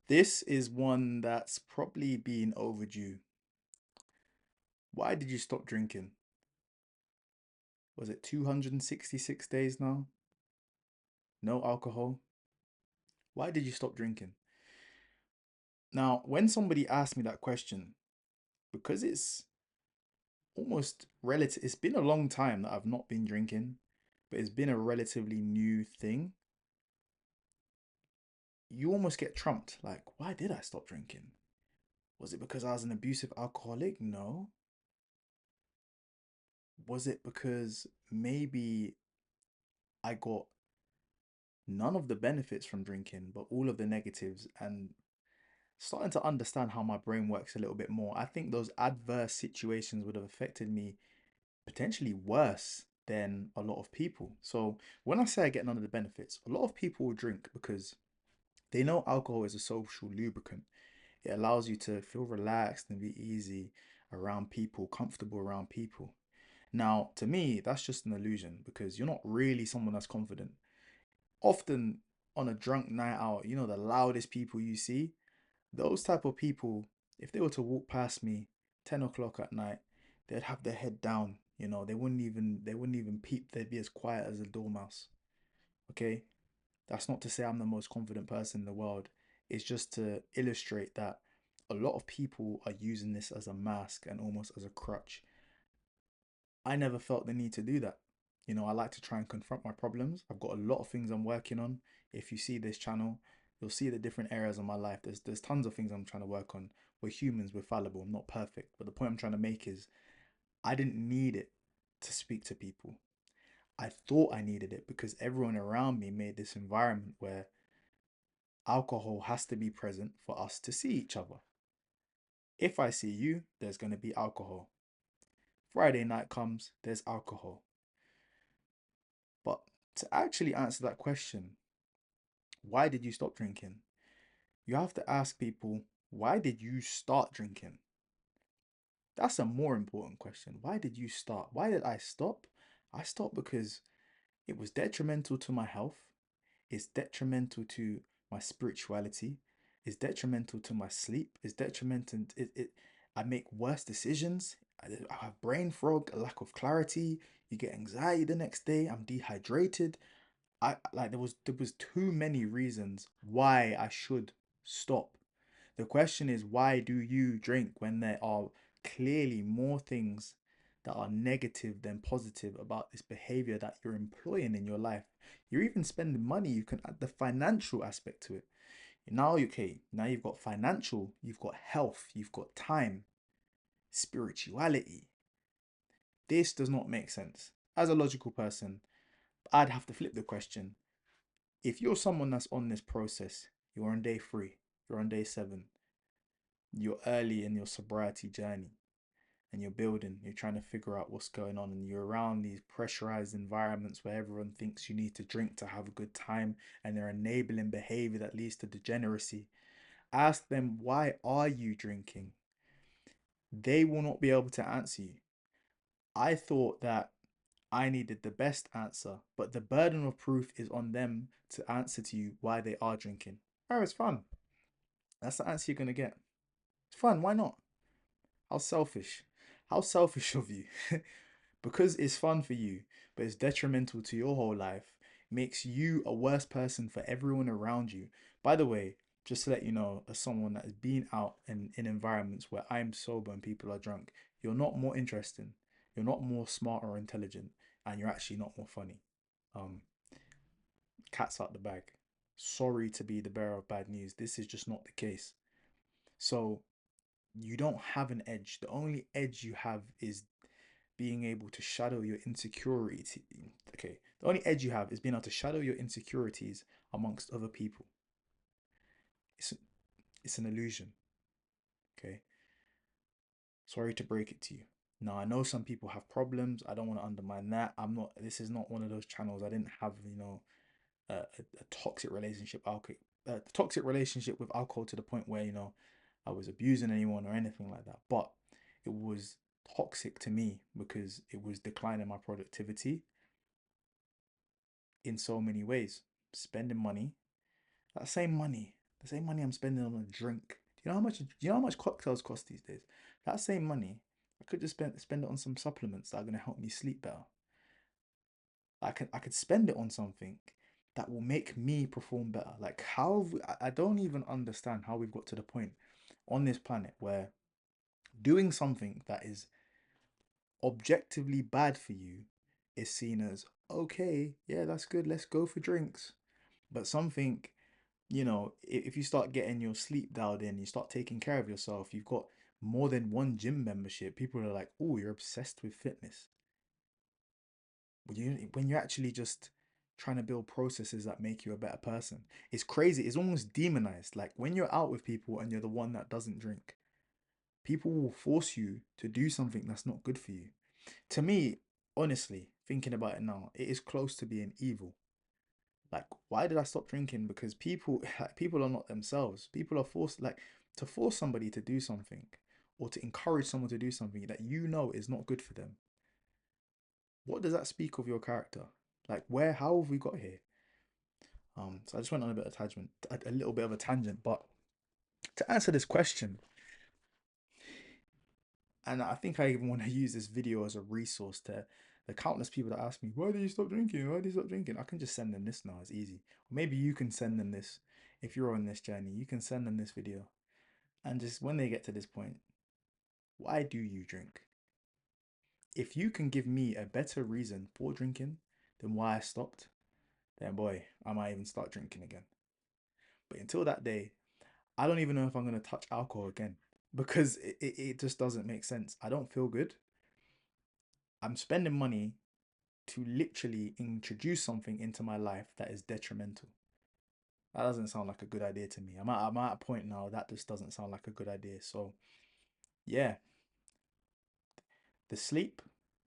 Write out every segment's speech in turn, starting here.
This is one that's probably been overdue. Why did you stop drinking? Was it 266 days now? No alcohol? Why did you stop drinking? Now, when somebody asked me that question, because it's almost relative, it's been a long time that I've not been drinking, but it's been a relatively new thing. You almost get trumped. Like, why did I stop drinking? Was it because I was an abusive alcoholic? No. Was it because maybe I got none of the benefits from drinking, but all of the negatives, and starting to understand how my brain works a little bit more? I think those adverse situations would have affected me potentially worse than a lot of people. So when I say I get none of the benefits, a lot of people will drink because they know alcohol is a social lubricant. It allows you to feel relaxed and be easy around people, comfortable around people. Now, to me, that's just an illusion because you're not really someone that's confident. Often on a drunk night out, the loudest people you see, those type of people, if they were to walk past me 10 o'clock at night, they'd have their head down. They wouldn't even peep. They'd be as quiet as a dormouse. Okay? That's not to say I'm the most confident person in the world. It's just to illustrate that a lot of people are using this as a mask and almost as a crutch. I never felt the need to do that. I like to try and confront my problems. I've got a lot of things I'm working on. If you see this channel, you'll see the different areas of my life. There's tons of things I'm trying to work on. We're humans, we're fallible, I'm not perfect. But the point I'm trying to make is I didn't need it to speak to people. I thought I needed it because everyone around me made this environment where alcohol has to be present for us to see each other. If I see you, there's going to be alcohol. Friday night comes, there's alcohol. But to actually answer that question, why did you stop drinking? You have to ask people, why did you start drinking? That's a more important question. Why did you start? Why did I stop? I stopped because it was detrimental to my health, it's detrimental to my spirituality, it's detrimental to my sleep, it's detrimental. I make worse decisions. I have brain fog, a lack of clarity. You get anxiety the next day. I'm dehydrated. I like there was too many reasons why I should stop. The question is, why do you drink when there are clearly more things that are negative than positive about this behavior that you're employing in your life? You're even spending money. You can add the financial aspect to it. Now, okay, now you've got financial, you've got health, you've got time, spirituality. This does not make sense. As a logical person, I'd have to flip the question. If you're someone that's on this process, you're on day 3, you're on day 7, you're early in your sobriety journey, and you're building, you're trying to figure out what's going on, and you're around these pressurized environments where everyone thinks you need to drink to have a good time, and they're enabling behavior that leads to degeneracy. Ask them, why are you drinking? They will not be able to answer you. I thought that I needed the best answer, but the burden of proof is on them to answer to you why they are drinking. Oh, it's fun. That's the answer you're gonna get. It's fun. Why not? How selfish. How selfish of you. Because it's fun for you, but it's detrimental to your whole life, makes you a worse person for everyone around you. By the way, just to let you know, as someone that has been out in environments where I'm sober and people are drunk, you're not more interesting, you're not more smart or intelligent, and you're actually not more funny. Um, Cat's out the bag. Sorry to be the bearer of bad news. This is just not the case. So you don't have an edge. The only edge you have is being able to shadow your insecurity. Okay, the only edge you have is being able to shadow your insecurities amongst other people. It's it's an illusion. Okay, sorry to break it to you. Now I know some people have problems. I don't want to undermine that. I'm not. This is not one of those channels. I didn't have a toxic relationship alcohol, a toxic relationship with alcohol to the point where I was abusing anyone or anything like that. But it was toxic to me because it was declining my productivity in so many ways. Spending money, that same money. The same money I'm spending on a drink. Do you know how much cocktails cost these days? That same money, I could just spend it on some supplements that are gonna help me sleep better. I could spend it on something that will make me perform better. Like how I don't even understand how we've got to the point on this planet where doing something that is objectively bad for you is seen as okay, yeah, that's good, let's go for drinks. But something, if you start getting your sleep dialed in, you start taking care of yourself, you've got more than one gym membership, people are like, oh, you're obsessed with fitness. When you're actually just trying to build processes that make you a better person, it's crazy. It's almost demonized. Like when you're out with people and you're the one that doesn't drink, people will force you to do something that's not good for you. To me, honestly, thinking about it now, it is close to being evil. Like, why did I stop drinking? Because people, like, people are not themselves. People are forced, like, to force somebody to do something, or to encourage someone to do something that you know is not good for them. What does that speak of your character? Like, how have we got here? So I just went on a bit of tangent, a little bit of a tangent. But to answer this question, and I think I even want to use this video as a resource to the countless people that ask me, why do you stop drinking? Why do you stop drinking? I can just send them this now. It's easy. Maybe you can send them this if you're on this journey. You can send them this video. And just when they get to this point, why do you drink? If you can give me a better reason for drinking than why I stopped, then boy, I might even start drinking again. But until that day, I don't even know if I'm going to touch alcohol again because it just doesn't make sense. I don't feel good. I'm spending money to literally introduce something into my life that is detrimental. That doesn't sound like a good idea to me. I'm at a point now that just doesn't sound like a good idea. So, yeah, the sleep,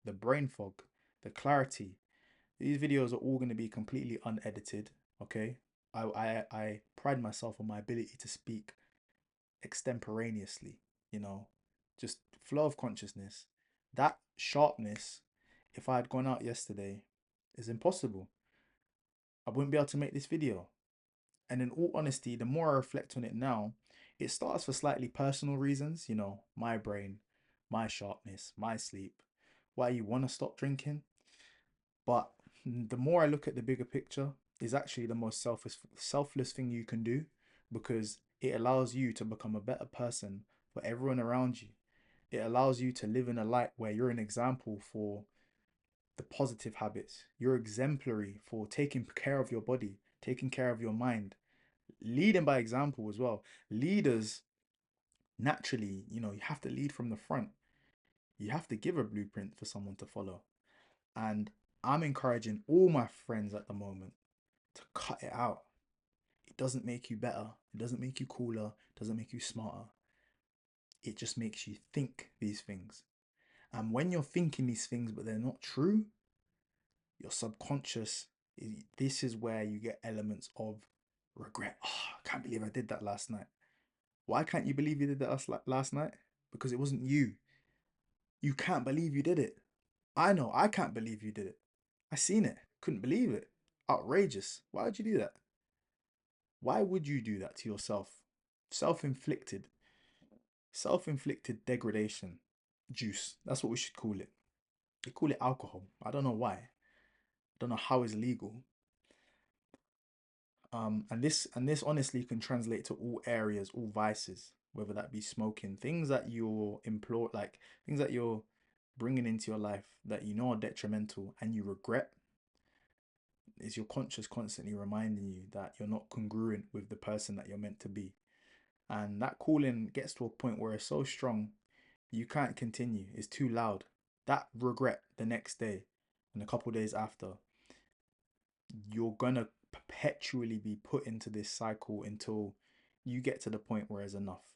the brain fog, the clarity, these videos are all going to be completely unedited. Okay. I pride myself on my ability to speak extemporaneously, you know, just flow of consciousness. That sharpness, if I had gone out yesterday, is impossible. I wouldn't be able to make this video. And in all honesty, the more I reflect on it now, it starts for slightly personal reasons, my brain, my sharpness, my sleep, why you want to stop drinking. But the more I look at the bigger picture, is actually the most selfless thing you can do because it allows you to become a better person for everyone around you. It allows you to live in a light where you're an example for the positive habits. You're exemplary for taking care of your body, taking care of your mind, leading by example as well. Leaders, naturally, you have to lead from the front. You have to give a blueprint for someone to follow. And I'm encouraging all my friends at the moment to cut it out. It doesn't make you better. It doesn't make you cooler. It doesn't make you smarter. It just makes you think these things. And when you're thinking these things, but they're not true, your subconscious, this is where you get elements of regret. Oh, I can't believe I did that last night. Why can't you believe you did that last night? Because it wasn't you. You can't believe you did it. I know, I can't believe you did it. I seen it. Couldn't believe it. Outrageous. Why would you do that? Why would you do that to yourself? Self-inflicted. Self-inflicted degradation. Juice. That's what we should call it. They call it alcohol. I don't know why. I don't know how it's legal. And this honestly can translate to all areas, all vices, whether that be smoking, things that you're things that you're bringing into your life that you know are detrimental and you regret. Is your conscious constantly reminding you that you're not congruent with the person that you're meant to be? And that calling gets to a point where it's so strong you can't continue. It's too loud. That regret the next day and a couple days after, you're gonna perpetually be put into this cycle until you get to the point where it's enough.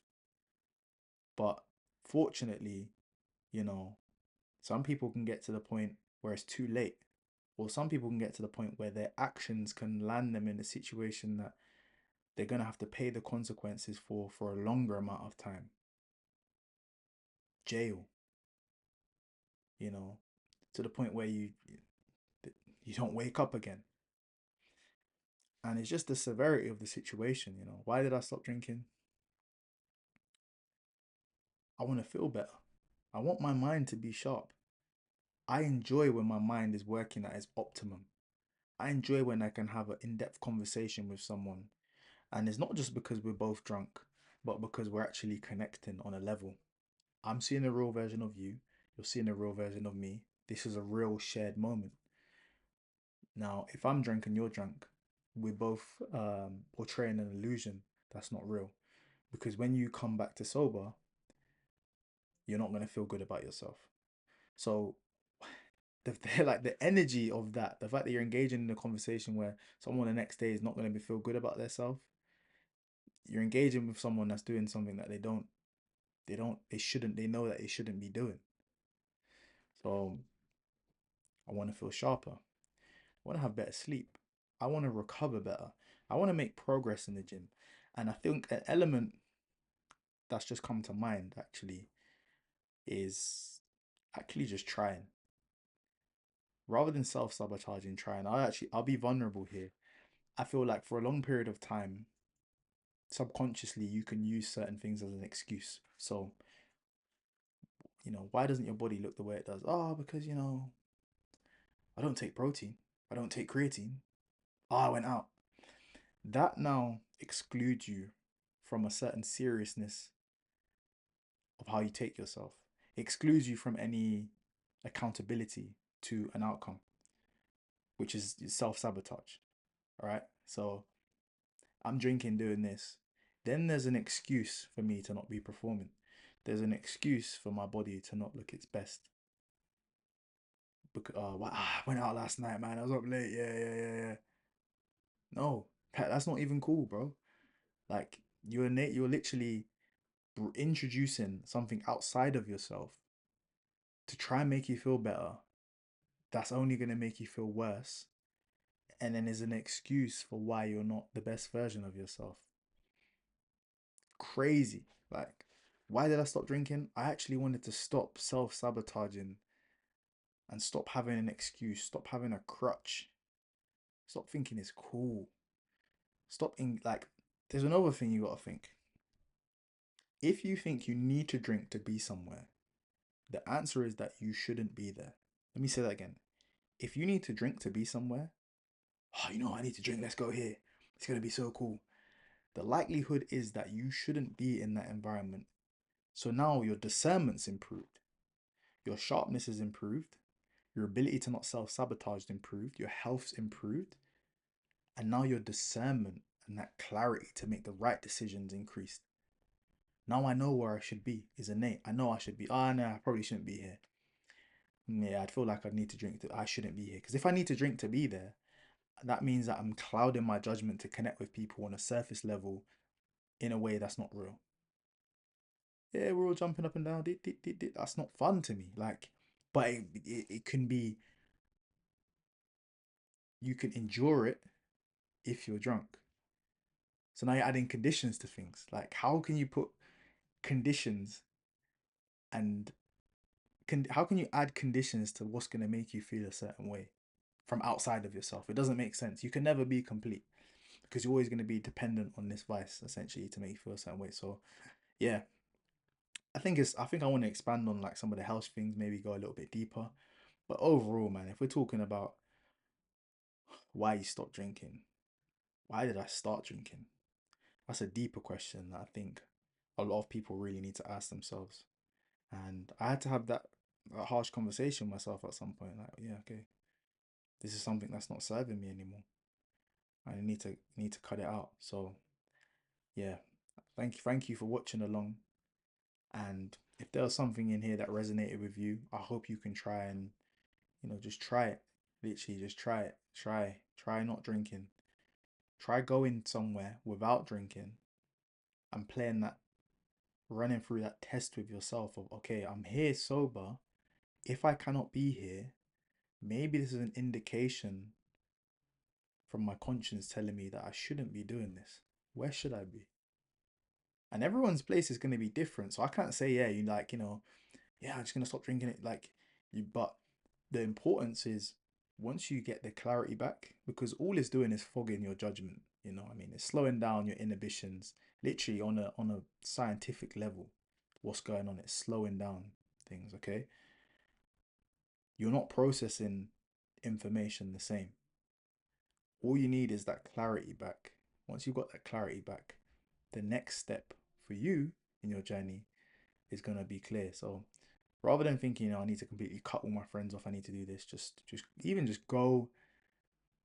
But fortunately, you know, some people can get to the point where it's too late, or some people can get to the point where their actions can land them in a situation that they're gonna have to pay the consequences for a longer amount of time. Jail, you know, to the point where you don't wake up again. And it's just the severity of the situation, you know. Why did I stop drinking? I want to feel better. I want my mind to be sharp. I enjoy when my mind is working at its optimum. I enjoy when I can have an in depth conversation with someone. And it's not just because we're both drunk, but because we're actually connecting on a level. I'm seeing a real version of you. You're seeing a real version of me. This is a real shared moment. Now, if I'm drunk and you're drunk, we're both portraying an illusion that's not real. Because when you come back to sober, you're not going to feel good about yourself. So like the energy of that, the fact that you're engaging in a conversation where someone the next day is not going to feel good about themselves, you're engaging with someone that's doing something that they know that they shouldn't be doing. So I want to feel sharper. I want to have better sleep. I want to recover better. I want to make progress in the gym. And I think an element that's just come to mind actually is actually just trying. Rather than self-sabotaging, trying. I'll be vulnerable here. I feel like for a long period of time, subconsciously you can use certain things as an excuse. So, why doesn't your body look the way it does? Oh, because I don't take protein. I don't take creatine. Oh, I went out. That now excludes you from a certain seriousness of how you take yourself. It excludes you from any accountability to an outcome, which is self-sabotage. All right. So I'm drinking, doing this. Then there's an excuse for me to not be performing. There's an excuse for my body to not look its best. Because I went out last night, man. I was up late. Yeah, yeah, yeah, yeah. No, that's not even cool, bro. Like you're literally introducing something outside of yourself to try and make you feel better. That's only gonna make you feel worse. And then there's an excuse for why you're not the best version of yourself. Crazy. Like, why did I stop drinking? I actually wanted to stop self sabotaging and stop having an excuse, stop having a crutch, stop thinking it's cool. Stop in like, there's another thing you gotta think. If you think you need to drink to be somewhere, the answer is that you shouldn't be there. Let me say that again. If you need to drink to be somewhere, oh, I need to drink, let's go here. It's gonna be so cool. The likelihood is that you shouldn't be in that environment. So now your discernment's improved, your sharpness is improved, your ability to not self sabotage improved, your health's improved, and now your discernment and that clarity to make the right decisions increased. Now I know where I should be is innate. I know I should be. Ah, no, I probably shouldn't be here. Yeah, I'd feel like I need to drink. I shouldn't be here because if I need to drink to be there, that means that I'm clouding my judgment to connect with people on a surface level in a way that's not real. Yeah, we're all jumping up and down. That's not fun to me. Like, but it can be. You can endure it if you're drunk. So now you're adding conditions to things. Like, how can you put conditions and how can you add conditions to what's going to make you feel a certain way from outside of yourself? It doesn't make sense. You can never be complete because you're always going to be dependent on this vice essentially to make you feel a certain way. So yeah, I think I want to expand on like some of the health things, maybe go a little bit deeper. But overall, man, if we're talking about why you stopped drinking, why did I start drinking? That's a deeper question that I think a lot of people really need to ask themselves. And I had to have that a harsh conversation with myself at some point. Like, yeah, okay, this is something that's not serving me anymore. I need to cut it out. So yeah, thank you for watching along. And if there was something in here that resonated with you, I hope you can try and just try it. Literally, just try it. Try not drinking. Try going somewhere without drinking and playing that, running through that test with yourself of okay, I'm here sober. If I cannot be here, maybe this is an indication from my conscience telling me that I shouldn't be doing this. Where should I be? And everyone's place is going to be different. So I can't say, yeah, yeah, I'm just going to stop drinking it. Like, but the importance is once you get the clarity back, because all it's doing is fogging your judgment. You know what I mean? It's slowing down your inhibitions, literally on a scientific level. What's going on? It's slowing down things, okay? You're not processing information the same. All you need is that clarity back. Once you've got that clarity back, the next step for you in your journey is gonna be clear. So rather than thinking, I need to completely cut all my friends off, I need to do this, just go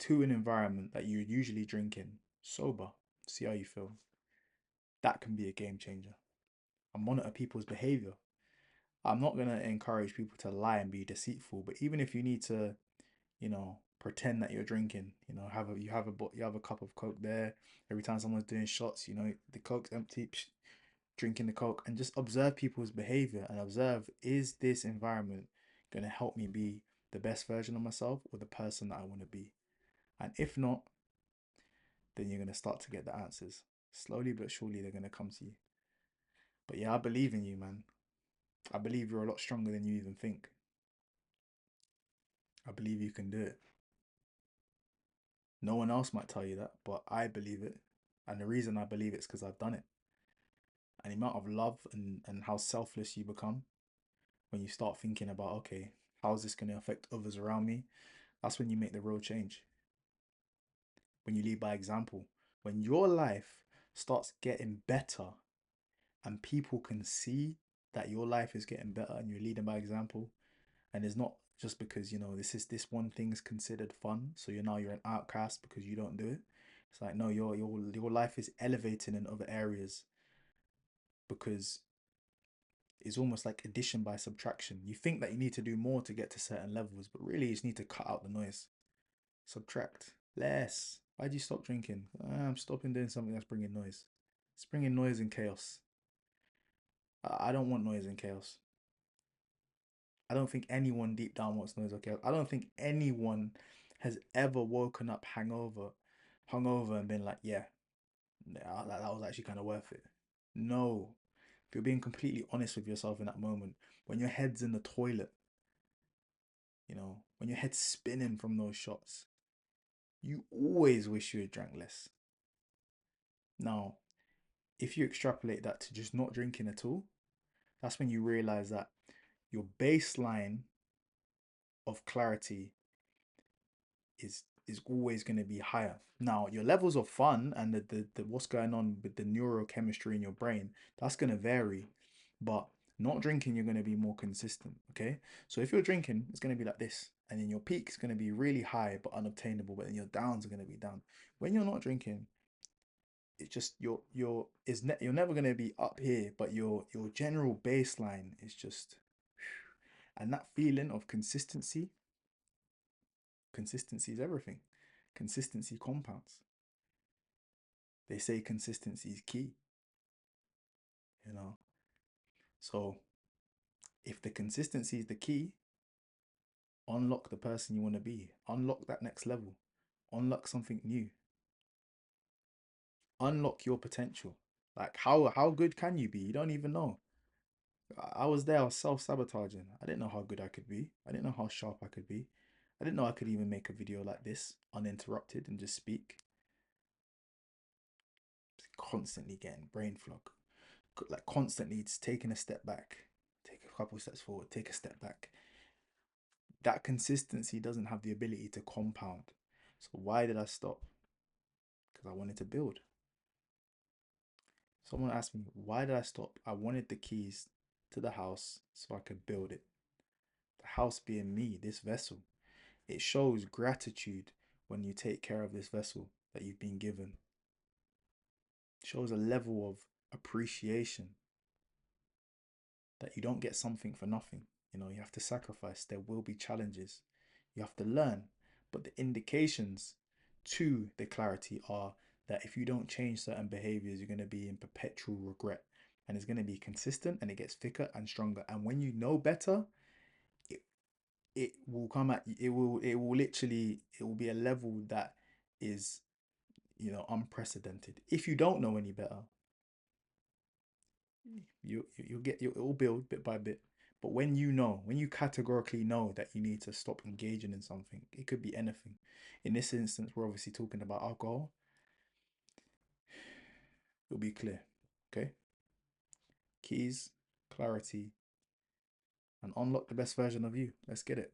to an environment that you usually drink in sober, see how you feel. That can be a game changer. And monitor people's behavior. I'm not gonna encourage people to lie and be deceitful, but even if you need to, pretend that you're drinking, you have a cup of Coke there. Every time someone's doing shots, the Coke's empty, drinking the Coke, and just observe people's behavior and observe, is this environment gonna help me be the best version of myself or the person that I want to be? And if not, then you're going to start to get the answers. Slowly but surely, they're going to come to you. But yeah, I believe in you, man. I believe you're a lot stronger than you even think. I believe you can do it. No one else might tell you that, but I believe it. And the reason I believe it is because I've done it. And the amount of love and how selfless you become when you start thinking about, okay, how's this going to affect others around me? That's when you make the real change. When you lead by example. When your life starts getting better and people can see that your life is getting better and you're leading by example, and it's not just because this one thing's considered fun, so you're an outcast because you don't do it. It's like, no, your life is elevating in other areas because it's almost like addition by subtraction. You think that you need to do more to get to certain levels, but really you just need to cut out the noise. Subtract less. Why do you stop drinking? I'm stopping doing something that's bringing noise. It's bringing noise and chaos. I don't want noise and chaos. I don't think anyone deep down wants noise or chaos. I don't think anyone has ever woken up hungover and been like, yeah, that was actually kind of worth it. No. If you're being completely honest with yourself in that moment, when your head's in the toilet, when your head's spinning from those shots, you always wish you had drank less. Now, if you extrapolate that to just not drinking at all, that's when you realize that your baseline of clarity is always going to be higher. Now, your levels of fun and the what's going on with the neurochemistry in your brain, that's going to vary. But not drinking, you're going to be more consistent. Okay. So if you're drinking, it's going to be like this. And then your peak is going to be really high but unobtainable. But then your downs are going to be down. When you're not drinking, it's just you're never going to be up here, but your general baseline is just, and that feeling of consistency is everything. Consistency compounds. They say consistency is key, you know. So if the consistency is the key, unlock the person you want to be. Unlock that next level. Unlock something new. Unlock your potential. Like how good can you be? You don't even know. I was there, I was self-sabotaging. I didn't know how good I could be. I didn't know how sharp I could be. I didn't know I could even make a video like this uninterrupted and just speak. Constantly getting brain fog. Like constantly it's taking a step back, take a couple steps forward, take a step back. That consistency doesn't have the ability to compound. So why did I stop? Because I wanted to build. Someone asked me, why did I stop? I wanted the keys to the house so I could build it. The house being me, this vessel. It shows gratitude when you take care of this vessel that you've been given. It shows a level of appreciation that you don't get something for nothing. You have to sacrifice. There will be challenges. You have to learn. But the indications to the clarity are that if you don't change certain behaviors, you're going to be in perpetual regret. And it's going to be consistent and it gets thicker and stronger. And when you know better, it, it will come at it will be a level that is, unprecedented. If you don't know any better, it will build bit by bit. But when you know, when you categorically know that you need to stop engaging in something, it could be anything. In this instance, we're obviously talking about alcohol. It'll be clear. Okay? Keys, clarity, and unlock the best version of you. Let's get it.